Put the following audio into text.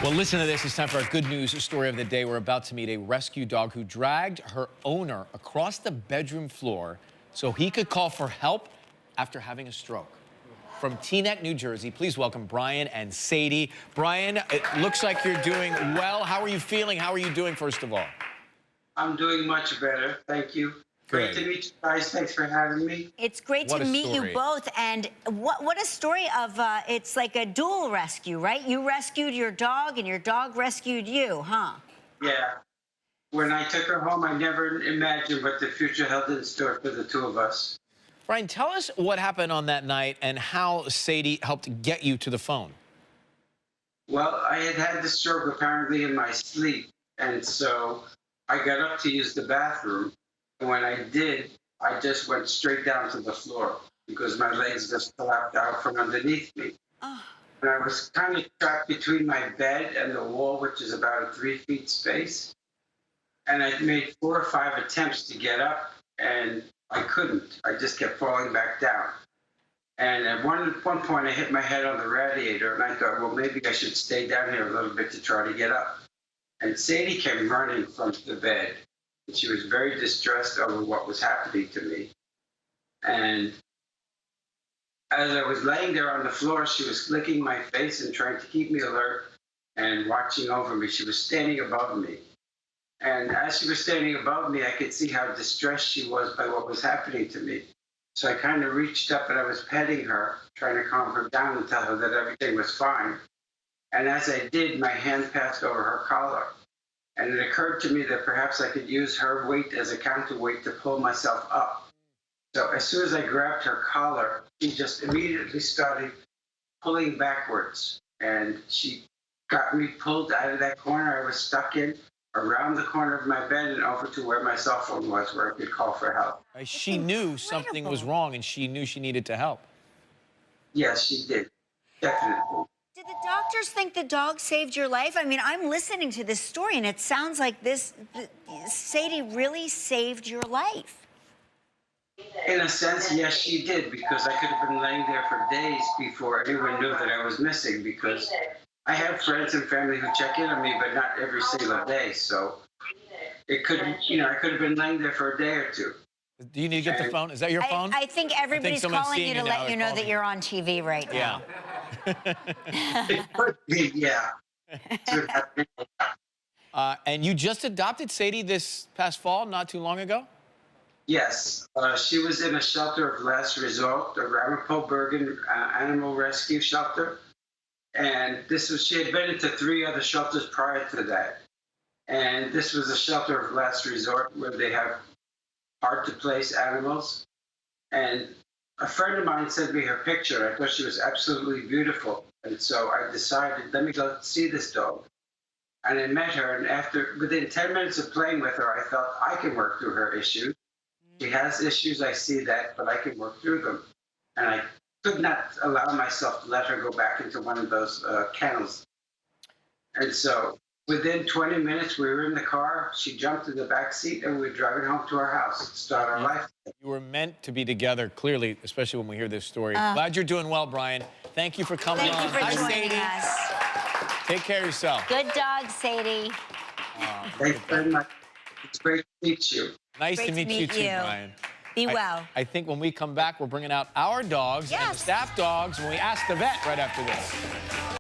Well, listen to this. It's time for our good news story of the day. We're about to meet a rescue dog who dragged her owner across the bedroom floor so he could call for help after having a stroke. From Teaneck, New Jersey, please welcome Brian and Sadie. Brian, it looks like you're doing well. How are you feeling? How are you doing, first of all? I'm doing much better. Thank you. Great to meet you guys. Thanks for having me. It's great to meet you both. And what a story of, it's like a dual rescue, right? You rescued your dog and your dog rescued you, huh? Yeah. When I took her home, I never imagined what the future held in store for the two of us. Brian, tell us what happened on that night and how Sadie helped get you to the phone. Well, I had had the stroke apparently in my sleep. And so I got up to use the bathroom. And when I did, I just went straight down to the floor because my legs just collapsed out from underneath me. Oh. And I was kind of trapped between my bed and the wall, which is about a 3 feet space. And I made 4 or 5 attempts to get up, and I couldn't. I just kept falling back down. And at one point, I hit my head on the radiator, and I thought, well, maybe I should stay down here a little bit to try to get up. And Sadie came running from the bed. She was very distressed over what was happening to me. And as I was laying there on the floor, she was licking my face and trying to keep me alert and watching over me. She was standing above me. And as she was standing above me, I could see how distressed she was by what was happening to me. So I kind of reached up and I was petting her, trying to calm her down and tell her that everything was fine. And as I did, my hand passed over her collar. And it occurred to me that perhaps I could use her weight as a counterweight to pull myself up. So as soon as I grabbed her collar, she just immediately started pulling backwards. And she got me pulled out of that corner I was stuck in, around the corner of my bed and over to where my cell phone was, where I could call for help. She knew something was wrong, and she knew she needed to help. Yes, she did. Definitely. Did the doctors think the dog saved your life? I mean, I'm listening to this story, and it sounds like Sadie really saved your life. In a sense, yes, she did, because I could have been laying there for days before anyone knew that I was missing, because I have friends and family who check in on me, but not every single day. So it could, I could have been laying there for a day or two. Do you need to get the phone? Is that your phone? I think everybody's calling you to let you know that you're on TV right now. It could be, yeah. And you just adopted Sadie this past fall, not too long ago? Yes. She was in a shelter of last resort, the Ramapo Bergen Animal Rescue Shelter. And she had been into 3 other shelters prior to that. And this was a shelter of last resort where they have hard-to-place animals. And a friend of mine sent me her picture. I thought she was absolutely beautiful. And so I decided, let me go see this dog. And I met her, and within 10 minutes of playing with her, I thought, I can work through her issues. She has issues, I see that, but I can work through them. And I could not allow myself to let her go back into one of those kennels. And so within 20 minutes, we were in the car. She jumped in the back seat, and we were driving home to our house to start our life. You were meant to be together, clearly, especially when we hear this story. Glad you're doing well, Brian. Thank you for coming on. Thank you for joining us. Take care of yourself. Good dog, Sadie. Thanks very much. It's great to meet you. Nice to meet you too, Brian. Be well. I think when we come back, we're bringing out our dogs and the staff dogs when we ask the vet right after this.